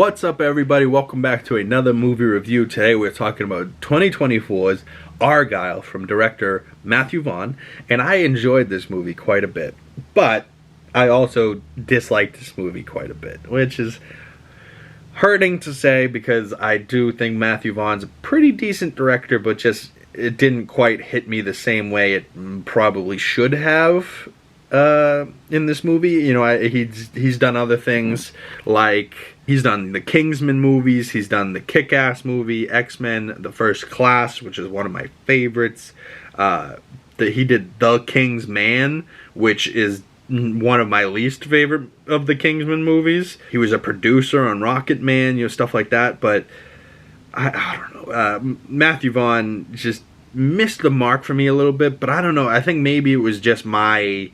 What's up, everybody? Welcome back to another movie review. Today we're talking about 2024's Argylle from director Matthew Vaughn, and I enjoyed this movie quite a bit, but I also disliked this movie quite a bit, which is hurting to say because I do think Matthew Vaughn's a pretty decent director, but just it didn't quite hit me the same way it probably should have in this movie. You know, he's done other things, like he's done the Kingsman movies, he's done the Kick-Ass movie, X-Men, The First Class, which is one of my favorites. He did The King's Man, which is one of my least favorite of the Kingsman movies. He was a producer on Rocket Man, you know, stuff like that, but I don't know. Matthew Vaughn just missed the mark for me a little bit, but I don't know. I think maybe it was just my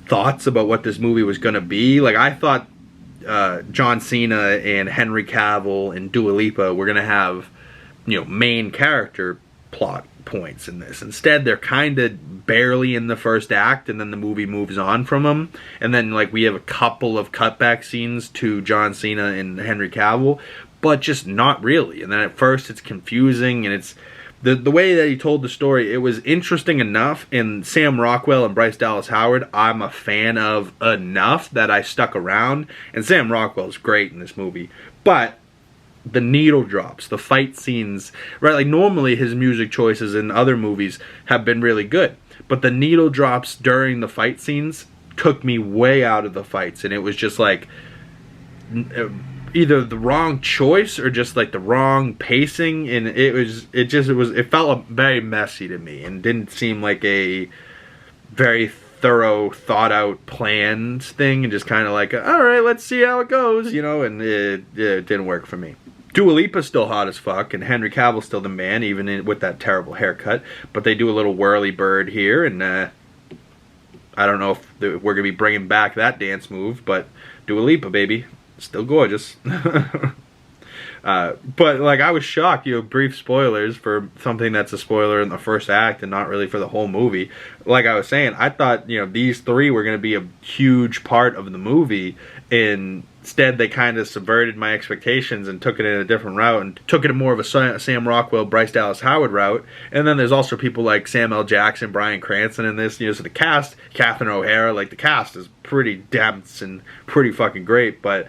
thoughts about what this movie was going to be. Like, I thought John Cena and Henry Cavill and Dua Lipa were going to have, you know, main character plot points in this. Instead, they're kind of barely in the first act, and then the movie moves on from them. And then, like, we have a couple of cutback scenes to John Cena and Henry Cavill, but just not really. And then at first it's confusing, and it's the way that he told the story, it was interesting enough, and Sam Rockwell and Bryce Dallas Howard I'm a fan of enough that I stuck around, and Sam Rockwell's great in this movie, but the needle drops, the fight scenes, right? Like, normally his music choices in other movies have been really good, but the needle drops during the fight scenes took me way out of the fights, and it was just like either the wrong choice or just like the wrong pacing, and it felt very messy to me and didn't seem like a very thorough, thought out, planned thing, and just kind of like, all right, let's see how it goes, you know, and it didn't work for me. Dua Lipa's still hot as fuck, and Henry Cavill's still the man, even with that terrible haircut, but they do a little whirly bird here, and I don't know if we're gonna be bringing back that dance move, but Dua Lipa, baby, still gorgeous. But like, I was shocked, you know, brief spoilers for something that's a spoiler in the first act and not really for the whole movie. Like I was saying, I thought, you know, these three were going to be a huge part of the movie, and instead they kind of subverted my expectations and took it in a different route, and took it more of a Sam Rockwell, Bryce Dallas Howard route. And then there's also people like Samuel L. Jackson, Bryan Cranston in this, you know, so the cast, Catherine O'Hara, like, the cast is pretty dense and pretty fucking great, but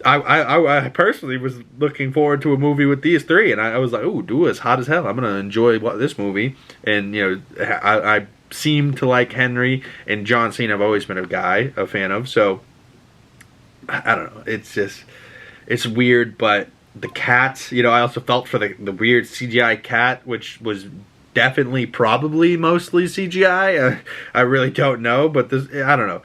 I personally was looking forward to a movie with these three, and I was like, ooh, Dua's hot as hell. I'm gonna enjoy this movie. And, you know, I seem to like Henry, and John Cena I've always been a fan of, so I don't know. It's just, it's weird, but the cat, you know, I also felt for the weird CGI cat, which was definitely probably mostly CGI. I really don't know, but this, I don't know.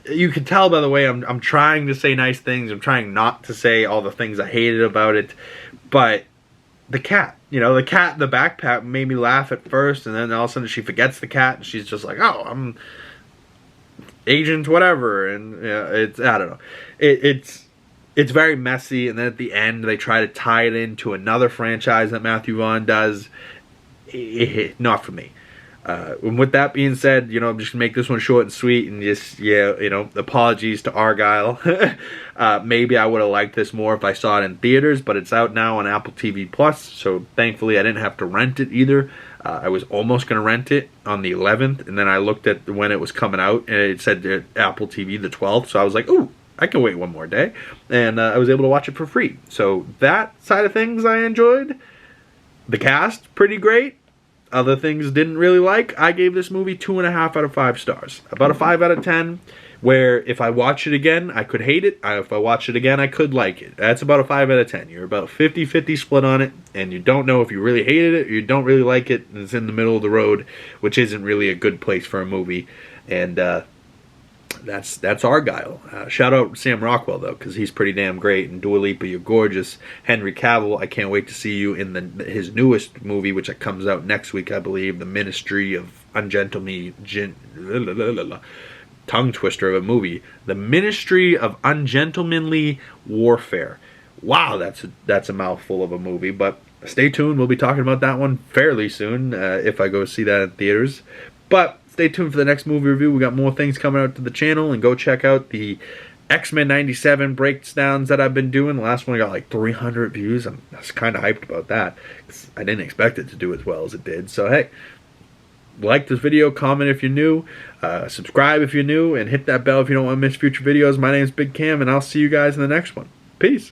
You can tell by the way I'm trying to say nice things. I'm trying not to say all the things I hated about it. But the cat, you know, the cat in the backpack made me laugh at first, and then all of a sudden she forgets the cat, and she's just like, oh, I'm Agent whatever, and you know, it's, I don't know. It's very messy, and then at the end they try to tie it into another franchise that Matthew Vaughn does. Not for me. And with that being said, you know, I'm just gonna make this one short and sweet, and just, yeah, you know, apologies to Argylle. Maybe I would have liked this more if I saw it in theaters, but it's out now on Apple TV Plus, so thankfully I didn't have to rent it either. I was almost gonna rent it on the 11th, and then I looked at when it was coming out, and it said Apple TV the 12th, so I was like, ooh, I can wait one more day, and I was able to watch it for free. So that side of things I enjoyed. The cast, pretty great. Other things didn't really like. I gave this movie 2.5 out of 5 stars. About a 5 out of 10, where if I watch it again, I could hate it. If I watch it again, I could like it. That's about a 5 out of 10. You're about 50-50 split on it, and you don't know if you really hated it or you don't really like it, and it's in the middle of the road, which isn't really a good place for a movie. And that's Argylle. Shout out Sam Rockwell, though, because he's pretty damn great, and Dua Lipa, you're gorgeous. Henry Cavill, I can't wait to see you in his newest movie, which comes out next week, I believe, The Ministry of Ungentlemanly... tongue twister of a movie. The Ministry of Ungentlemanly Warfare. Wow, that's a mouthful of a movie, but stay tuned. We'll be talking about that one fairly soon, if I go see that in theaters. But stay tuned for the next movie review. We got more things coming out to the channel, and go check out the X-Men 97 breakdowns that I've been doing. The last one got like 300 views. I was kind of hyped about that. I didn't expect it to do as well as it did. So hey, like this video, comment if you're new, subscribe if you're new, and hit that bell if you don't want to miss future videos. My name is Big Cam, and I'll see you guys in the next one. Peace.